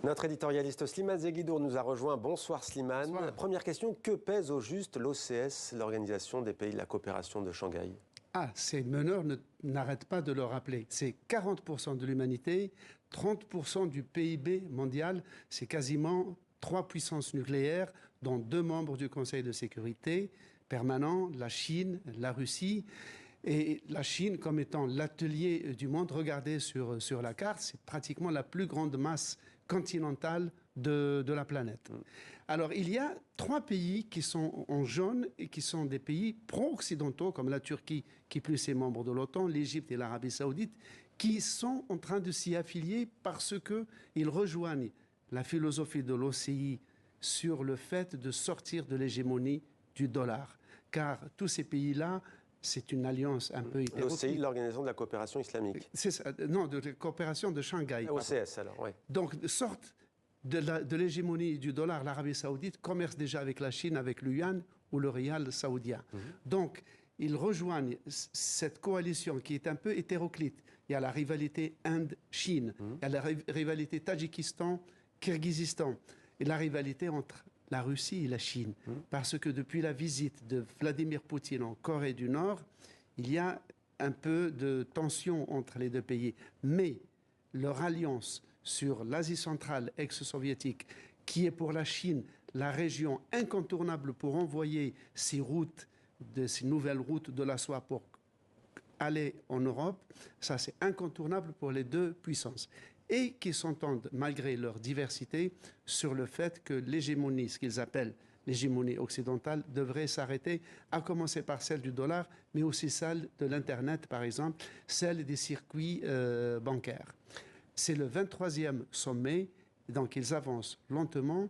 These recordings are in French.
Notre éditorialiste Slimane Zeguidour nous a rejoint. Bonsoir Slimane. Bonsoir. Première question, que pèse au juste l'OCS, l'Organisation des pays de la coopération de Shanghai? Ces meneurs n'arrêtent pas de le rappeler. C'est 40% de l'humanité, 30% du PIB mondial. C'est quasiment 3 puissances nucléaires, dont 2 membres du Conseil de sécurité permanent, la Chine, la Russie. Et la Chine, comme étant l'atelier du monde, regardez sur la carte, c'est pratiquement la plus grande masse continentale de la planète. Alors, il y a 3 pays qui sont en jaune et qui sont des pays pro-occidentaux, comme la Turquie, qui plus est membre de l'OTAN, l'Égypte et l'Arabie saoudite, qui sont en train de s'y affilier parce qu'ils rejoignent la philosophie de l'OCI sur le fait de sortir de l'hégémonie du dollar. Car tous ces pays-là, c'est une alliance un peu hétéroclite. L'OCI, l'Organisation de la coopération islamique. C'est ça, non, de la coopération de Shanghai. OCS alors, oui. Donc, sortent de l'hégémonie du dollar. L'Arabie saoudite commerce déjà avec la Chine, avec le yuan ou le rial saoudien. Donc, ils rejoignent cette coalition qui est un peu hétéroclite. Il y a la rivalité Inde-Chine, il y a la rivalité Tadjikistan-Kirghizistan, et la rivalité entre la Russie et la Chine. Parce que depuis la visite de Vladimir Poutine en Corée du Nord, il y a un peu de tension entre les 2 pays. Mais leur alliance sur l'Asie centrale ex-soviétique, qui est pour la Chine la région incontournable pour envoyer ces nouvelles routes de la soie pour aller en Europe, ça c'est incontournable pour les 2 puissances. Et qui s'entendent, malgré leur diversité, sur le fait que l'hégémonie, ce qu'ils appellent l'hégémonie occidentale, devrait s'arrêter, à commencer par celle du dollar, mais aussi celle de l'Internet, par exemple, celle des circuits bancaires. C'est le 23e sommet, donc ils avancent lentement,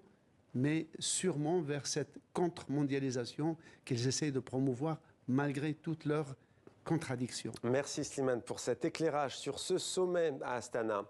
mais sûrement vers cette contre-mondialisation qu'ils essayent de promouvoir malgré toutes leurs contradictions. Merci Slimane pour cet éclairage sur ce sommet à Astana.